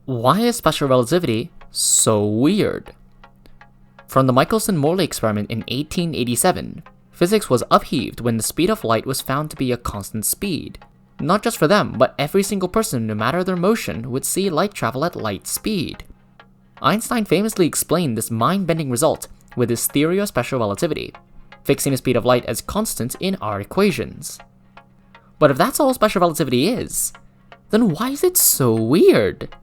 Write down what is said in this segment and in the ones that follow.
Why is special relativity so weird? From the Michelson-Morley experiment in 1887, physics was upheaved when the speed of light was found to be a constant speed. Not just for them, but every single person, no matter their motion, would see light travel at light speed. Einstein famously explained this mind-bending result with his theory of special relativity, fixing the speed of light as constant in our equations. But if that's all special relativity is, then why is it so weird?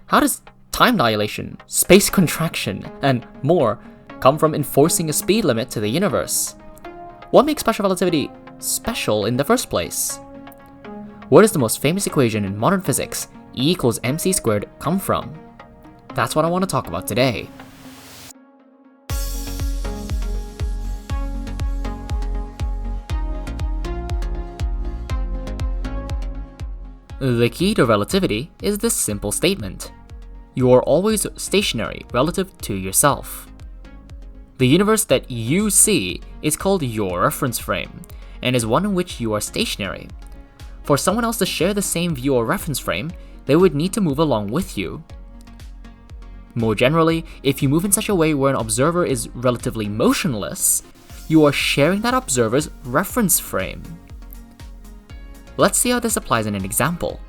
How does time dilation, space contraction, and more come from enforcing a speed limit to the universe? What makes special relativity special in the first place? Where does the most famous equation in modern physics, E = mc squared, come from? That's what I want to talk about today. The key to relativity is this simple statement: you are always stationary relative to yourself. The universe that you see is called your reference frame, and is one in which you are stationary. For someone else to share the same view or reference frame, they would need to move along with you. More generally, if you move in such a way where an observer is relatively motionless, you are sharing that observer's reference frame. Let's see how this applies in an example.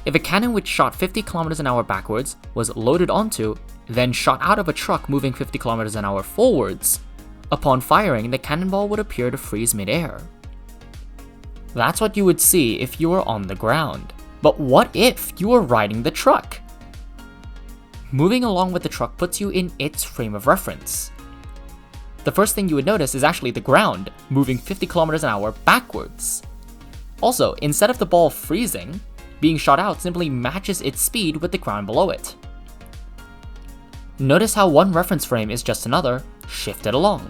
If a cannon which shot 50 km an hour backwards was loaded onto, then shot out of a truck moving 50 km an hour forwards, upon firing, the cannonball would appear to freeze midair. That's what you would see if you were on the ground. But what if you were riding the truck? Moving along with the truck puts you in its frame of reference. The first thing you would notice is actually the ground moving 50 km an hour backwards. Also, instead of the ball freezing, being shot out simply matches its speed with the ground below it. Notice how one reference frame is just another shifted along.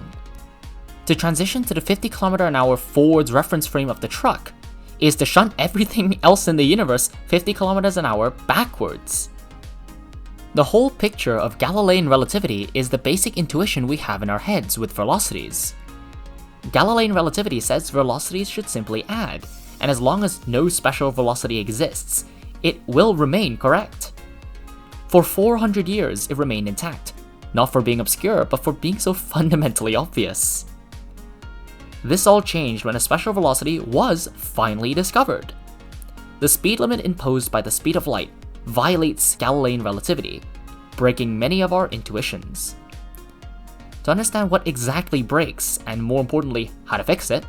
To transition to the 50 km an hour forwards reference frame of the truck is to shunt everything else in the universe 50 km an hour backwards. The whole picture of Galilean relativity is the basic intuition we have in our heads with velocities. Galilean relativity says velocities should simply add, and as long as no special velocity exists, it will remain correct. For 400 years, it remained intact, not for being obscure, but for being so fundamentally obvious. This all changed when a special velocity was finally discovered. The speed limit imposed by the speed of light violates Galilean relativity, breaking many of our intuitions. To understand what exactly breaks, and more importantly, how to fix it,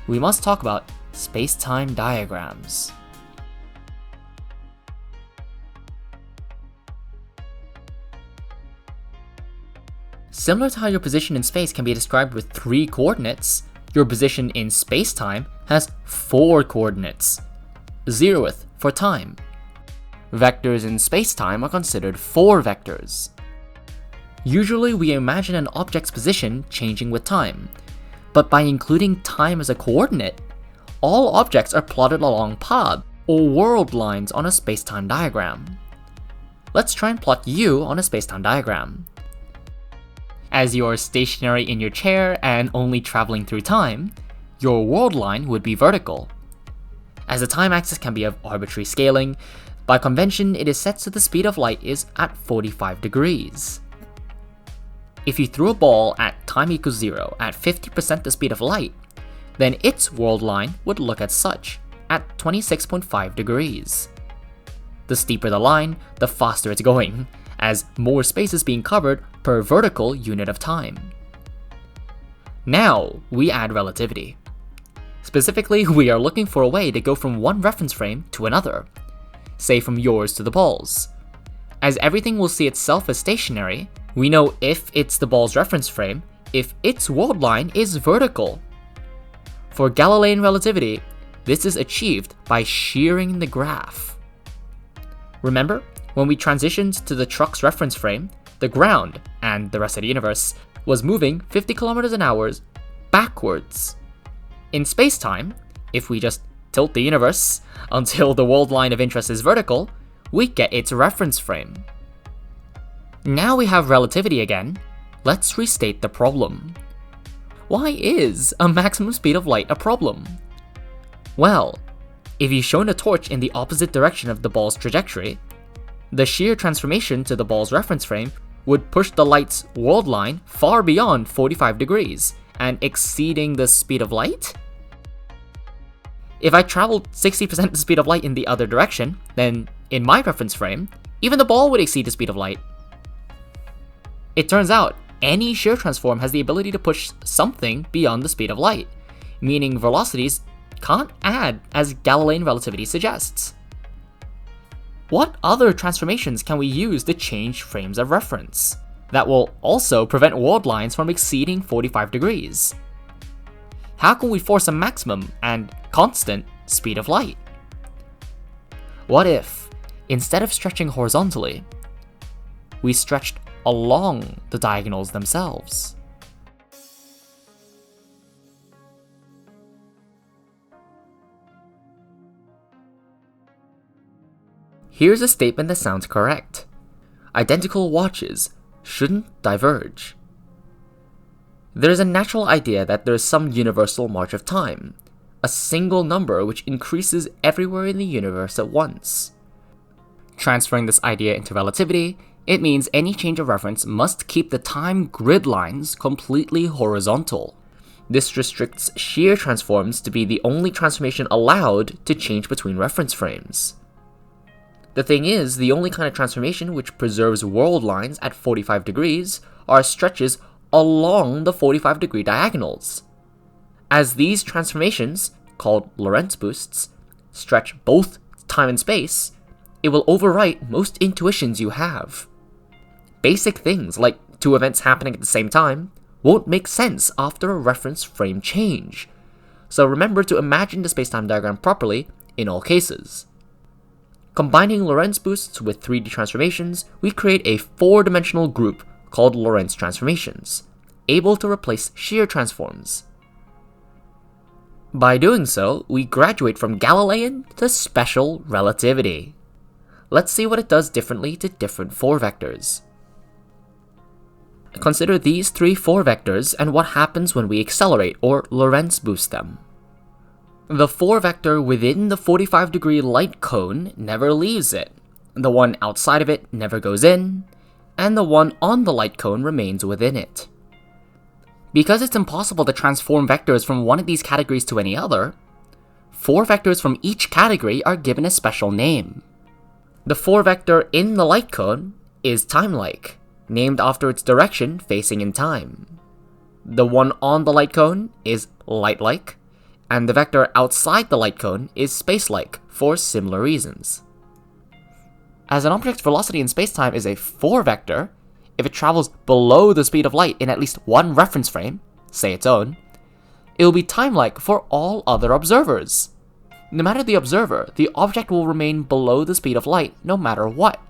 we must talk about space-time diagrams. Similar to how your position in space can be described with 3 coordinates, your position in space-time has 4 coordinates, 0th for time. Vectors in space-time are considered 4 vectors. Usually we imagine an object's position changing with time, but by including time as a coordinate, all objects are plotted along paths or world lines on a space-time diagram. Let's try and plot you on a space-time diagram. As you're stationary in your chair and only traveling through time, your world line would be vertical. As the time axis can be of arbitrary scaling, by convention it is set so the speed of light is at 45 degrees. If you threw a ball at time = 0 at 50% the speed of light, then its world line would look as such, at 26.5 degrees. The steeper the line, the faster it's going, as more space is being covered per vertical unit of time. Now we add relativity. Specifically, we are looking for a way to go from one reference frame to another, say from yours to the ball's. As everything will see itself as stationary, we know if it's the ball's reference frame, if its world line is vertical. For Galilean relativity, this is achieved by shearing the graph. Remember, when we transitioned to the truck's reference frame, the ground, and the rest of the universe, was moving 50 km an hour backwards. In space-time, if we just tilt the universe until the world line of interest is vertical, we get its reference frame. Now we have relativity again, let's restate the problem. Why is a maximum speed of light a problem? Well, if you shone a torch in the opposite direction of the ball's trajectory, The shear transformation to the ball's reference frame would push the light's world line far beyond 45 degrees and exceeding the speed of light? If I traveled 60% the speed of light in the other direction, then in my reference frame, even the ball would exceed the speed of light. It turns out, any shear transform has the ability to push something beyond the speed of light, meaning velocities can't add as Galilean relativity suggests. What other transformations can we use to change frames of reference that will also prevent world lines from exceeding 45 degrees? How can we force a maximum and constant speed of light? What if, instead of stretching horizontally, we stretched along the diagonals themselves? Here's a statement that sounds correct. Identical watches shouldn't diverge. There's a natural idea that there's some universal march of time, a single number which increases everywhere in the universe at once. Transferring this idea into relativity, it means any change of reference must keep the time grid lines completely horizontal. This restricts shear transforms to be the only transformation allowed to change between reference frames. The thing is, the only kind of transformation which preserves world lines at 45 degrees are stretches along the 45-degree diagonals. As these transformations, called Lorentz boosts, stretch both time and space, it will overwrite most intuitions you have. Basic things like two events happening at the same time won't make sense after a reference frame change, so remember to imagine the spacetime diagram properly in all cases. Combining Lorentz boosts with 3D transformations, we create a 4-dimensional group called Lorentz Transformations, able to replace shear transforms. By doing so, we graduate from Galilean to Special Relativity. Let's see what it does differently to different 4 vectors. Consider these 3 4 vectors and what happens when we accelerate or Lorentz boost them. The 4 vector within the 45-degree light cone never leaves it, the one outside of it never goes in, and the one on the light cone remains within it. Because it's impossible to transform vectors from one of these categories to any other, 4 vectors from each category are given a special name. The 4 vector in the light cone is time-like, named after its direction facing in time. The one on the light cone is light-like, and the vector outside the light cone is space-like for similar reasons. As an object's velocity in spacetime is a 4 vector, if it travels below the speed of light in at least one reference frame, say its own, it will be time-like for all other observers. No matter the observer, the object will remain below the speed of light no matter what.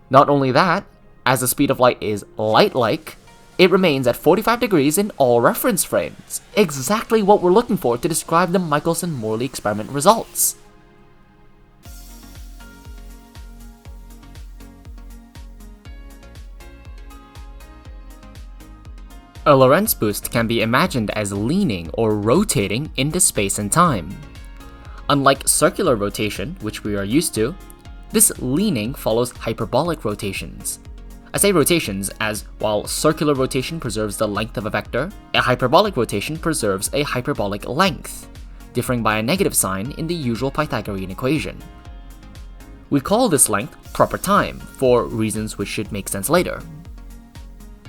Not only that, as the speed of light is light-like, it remains at 45 degrees in all reference frames, exactly what we're looking for to describe the Michelson-Morley experiment results. A Lorentz boost can be imagined as leaning or rotating into space and time. Unlike circular rotation, which we are used to, this leaning follows hyperbolic rotations. I say rotations as while circular rotation preserves the length of a vector, a hyperbolic rotation preserves a hyperbolic length, differing by a negative sign in the usual Pythagorean equation. We call this length proper time, for reasons which should make sense later.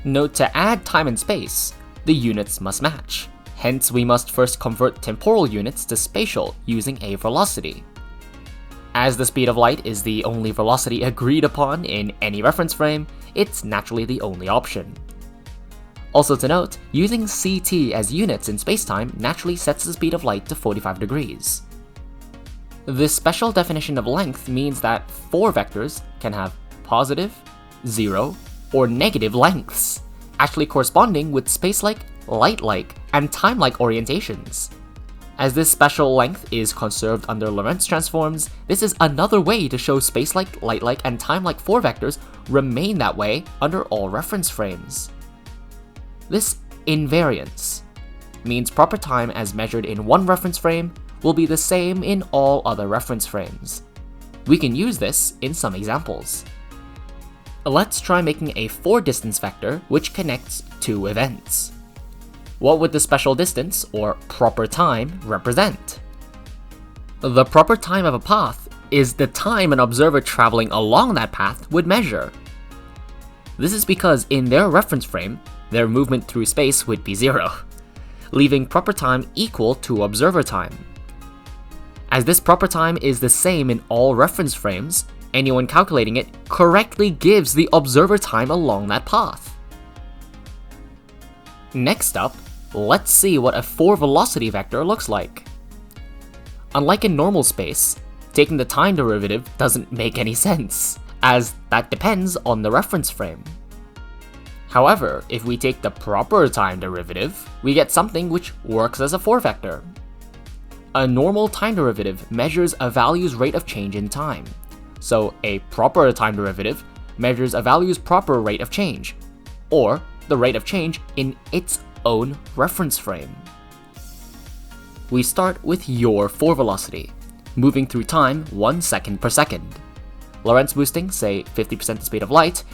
Note to add time and space, the units must match. Hence, we must first convert temporal units to spatial using a velocity. As the speed of light is the only velocity agreed upon in any reference frame, it's naturally the only option. Also to note, using ct as units in spacetime naturally sets the speed of light to 45 degrees. This special definition of length means that 4 vectors can have positive, 0, or negative lengths, actually corresponding with space-like, light-like, and time-like orientations. As this special length is conserved under Lorentz transforms, this is another way to show space-like, light-like, and time-like 4 vectors remain that way under all reference frames. This invariance means proper time as measured in one reference frame will be the same in all other reference frames. We can use this in some examples. Let's try making a 4-distance vector which connects two events. What would the special distance, or proper time, represent? The proper time of a path is the time an observer traveling along that path would measure. This is because in their reference frame, their movement through space would be 0, leaving proper time equal to observer time. As this proper time is the same in all reference frames, anyone calculating it correctly gives the observer time along that path. Next up, let's see what a 4-velocity vector looks like. Unlike in normal space, taking the time derivative doesn't make any sense, as that depends on the reference frame. However, if we take the proper time derivative, we get something which works as a 4-vector. A normal time derivative measures a value's rate of change in time, so a proper time derivative measures a value's proper rate of change, or the rate of change in its own reference frame. We start with your 4-velocity, moving through time 1 second per second. Lorentz boosting, say 50% the speed of light,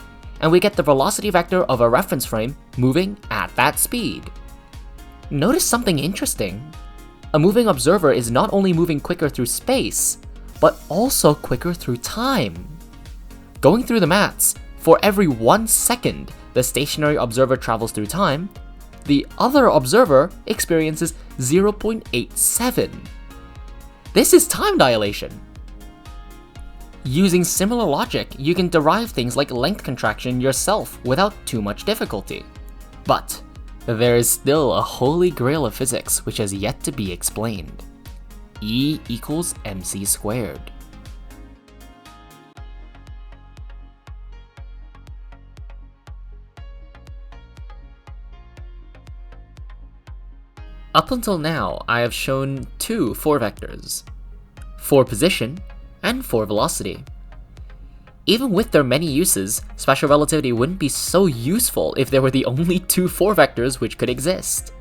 and we get the velocity vector of a reference frame moving at that speed. Notice something interesting. A moving observer is not only moving quicker through space, but also quicker through time. Going through the maths, for every 1 second the stationary observer travels through time, the other observer experiences 0.87. This is time dilation. Using similar logic, you can derive things like length contraction yourself without too much difficulty. But there is still a holy grail of physics which has yet to be explained. E equals mc squared. Up until now, I have shown two 4-vectors, 4-position and 4-velocity. Even with their many uses, special relativity wouldn't be so useful if there were the only two 4-vectors which could exist.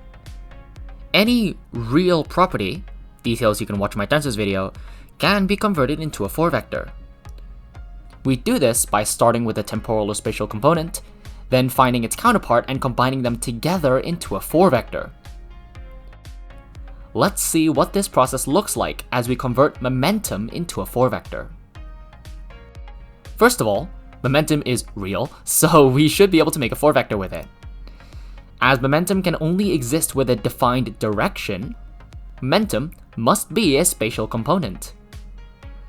Any real property, details you can watch in my tensors video, can be converted into a 4-vector. We do this by starting with a temporal or spatial component, then finding its counterpart and combining them together into a 4-vector. Let's see what this process looks like as we convert momentum into a 4-vector. First of all, momentum is real, so we should be able to make a 4-vector with it. As momentum can only exist with a defined direction, momentum must be a spatial component.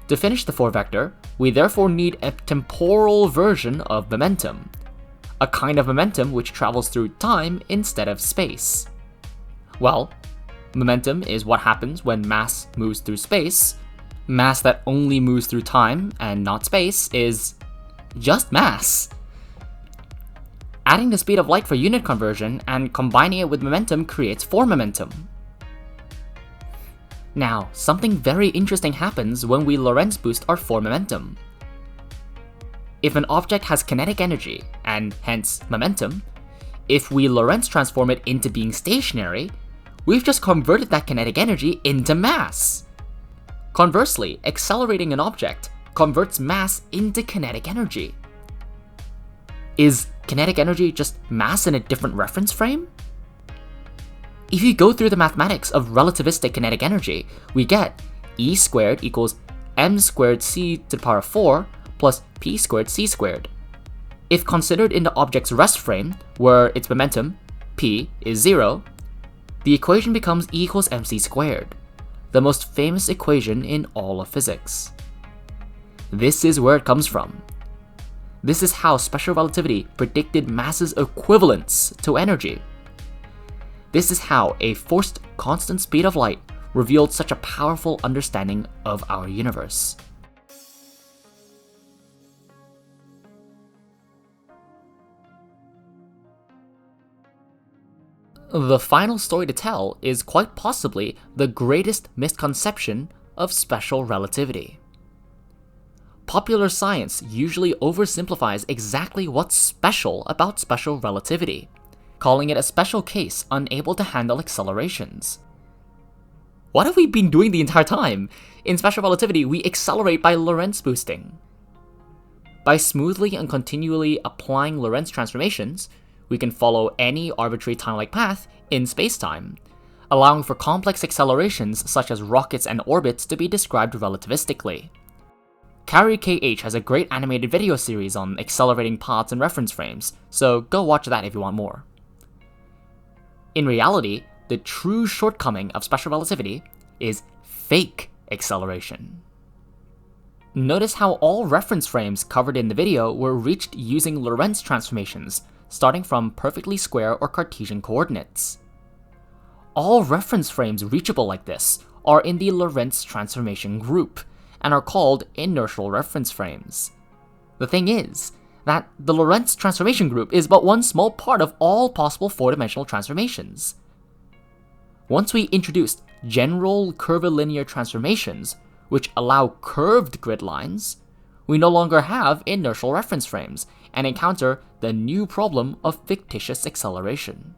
To finish the 4-vector, we therefore need a temporal version of momentum, a kind of momentum which travels through time instead of space. Well, momentum is what happens when mass moves through space. Mass that only moves through time and not space is just mass. Adding the speed of light for unit conversion and combining it with momentum creates 4-momentum. Now, something very interesting happens when we Lorentz boost our 4-momentum. If an object has kinetic energy, and hence momentum, if we Lorentz transform it into being stationary, we've just converted that kinetic energy into mass. Conversely, accelerating an object converts mass into kinetic energy. Is kinetic energy just mass in a different reference frame? If you go through the mathematics of relativistic kinetic energy, we get E squared equals m squared c to the power 4 plus p squared c squared. If considered in the object's rest frame, where its momentum, p, is 0, the equation becomes E equals mc squared, the most famous equation in all of physics. This is where it comes from. This is how special relativity predicted mass's equivalence to energy. This is how a forced constant speed of light revealed such a powerful understanding of our universe. The final story to tell is quite possibly the greatest misconception of special relativity. Popular science usually oversimplifies exactly what's special about special relativity, calling it a special case unable to handle accelerations. What have we been doing the entire time? In special relativity, we accelerate by Lorentz boosting. By smoothly and continually applying Lorentz transformations, we can follow any arbitrary time-like path in spacetime, allowing for complex accelerations such as rockets and orbits to be described relativistically. Carrie KH has a great animated video series on accelerating paths and reference frames, so go watch that if you want more. In reality, the true shortcoming of special relativity is fake acceleration. Notice how all reference frames covered in the video were reached using Lorentz transformations, starting from perfectly square or Cartesian coordinates. All reference frames reachable like this are in the Lorentz transformation group, and are called inertial reference frames. The thing is that the Lorentz transformation group is but one small part of all possible four-dimensional transformations. Once we introduced general curvilinear transformations, which allow curved grid lines, we no longer have inertial reference frames and encounter the new problem of fictitious acceleration.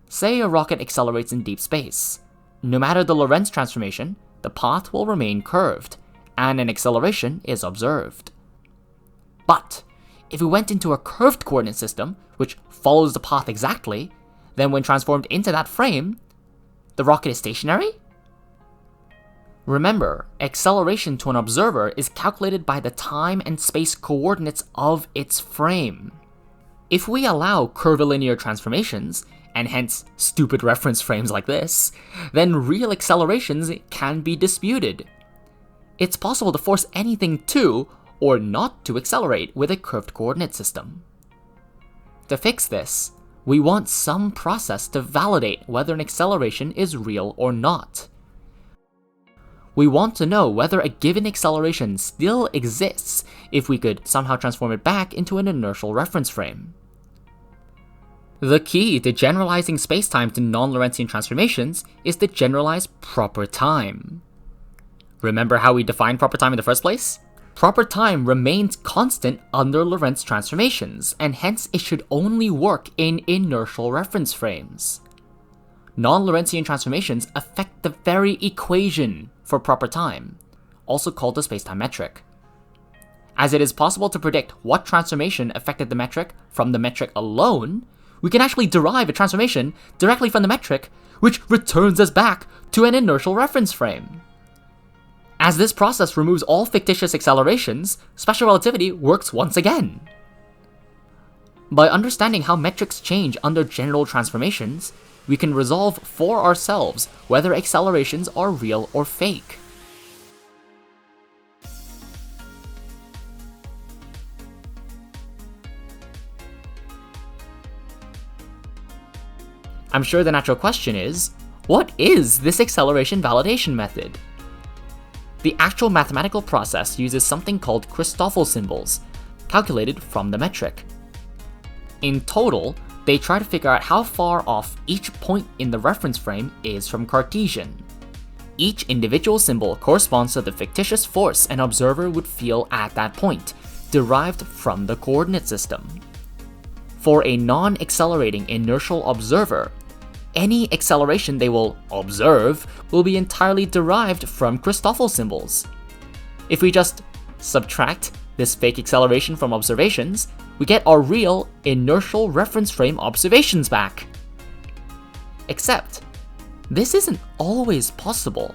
Say a rocket accelerates in deep space. No matter the Lorentz transformation, the path will remain curved, and an acceleration is observed. But if we went into a curved coordinate system, which follows the path exactly, then when transformed into that frame, the rocket is stationary? Remember, acceleration to an observer is calculated by the time and space coordinates of its frame. If we allow curvilinear transformations, and hence stupid reference frames like this, then real accelerations can be disputed. It's possible to force anything to, or not to accelerate with a curved coordinate system. To fix this, we want some process to validate whether an acceleration is real or not. We want to know whether a given acceleration still exists if we could somehow transform it back into an inertial reference frame. The key to generalizing spacetime to non-Lorentzian transformations is to generalize proper time. Remember how we defined proper time in the first place? Proper time remains constant under Lorentz transformations, and hence it should only work in inertial reference frames. Non-Lorentzian transformations affect the very equation for proper time, also called the spacetime metric. As it is possible to predict what transformation affected the metric from the metric alone, we can actually derive a transformation directly from the metric, which returns us back to an inertial reference frame. As this process removes all fictitious accelerations, special relativity works once again. By understanding how metrics change under general transformations, we can resolve for ourselves whether accelerations are real or fake. I'm sure the natural question is, what is this acceleration validation method? The actual mathematical process uses something called Christoffel symbols, calculated from the metric. In total, they try to figure out how far off each point in the reference frame is from Cartesian. Each individual symbol corresponds to the fictitious force an observer would feel at that point, derived from the coordinate system. For a non-accelerating inertial observer, any acceleration they will observe will be entirely derived from Christoffel symbols. If we just subtract this fake acceleration from observations, we get our real inertial reference frame observations back. Except, this isn't always possible.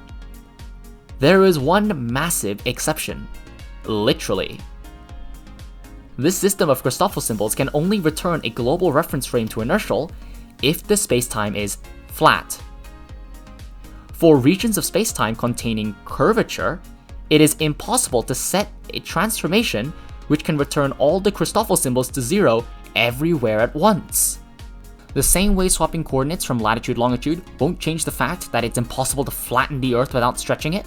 There is one massive exception, literally. This system of Christoffel symbols can only return a global reference frame to inertial if the spacetime is flat. For regions of spacetime containing curvature, it is impossible to set a transformation which can return all the Christoffel symbols to zero everywhere at once. The same way swapping coordinates from latitude-longitude won't change the fact that it's impossible to flatten the Earth without stretching it,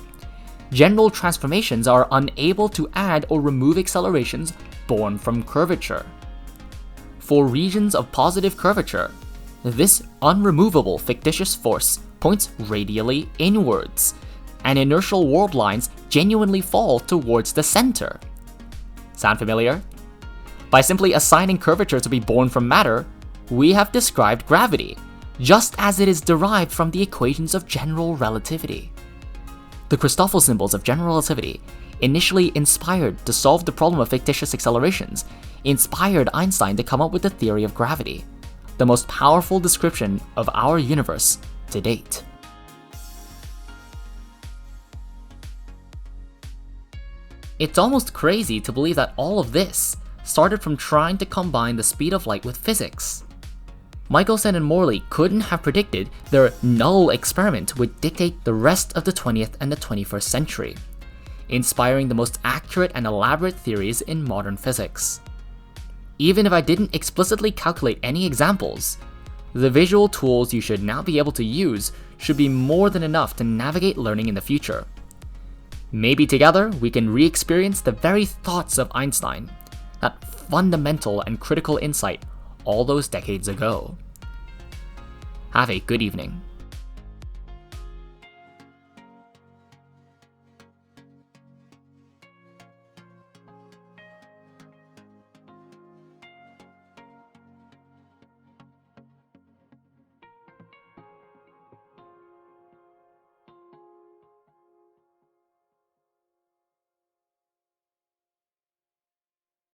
general transformations are unable to add or remove accelerations born from curvature. For regions of positive curvature, this unremovable fictitious force points radially inwards, and inertial world lines genuinely fall towards the center. Sound familiar? By simply assigning curvature to be born from matter, we have described gravity, just as it is derived from the equations of general relativity. The Christoffel symbols of general relativity, initially inspired to solve the problem of fictitious accelerations, inspired Einstein to come up with the theory of gravity, the most powerful description of our universe to date. It's almost crazy to believe that all of this started from trying to combine the speed of light with physics. Michelson and Morley couldn't have predicted their null experiment would dictate the rest of the 20th and the 21st century, inspiring the most accurate and elaborate theories in modern physics. Even if I didn't explicitly calculate any examples, the visual tools you should now be able to use should be more than enough to navigate learning in the future. Maybe together we can re-experience the very thoughts of Einstein, that fundamental and critical insight all those decades ago. Have a good evening.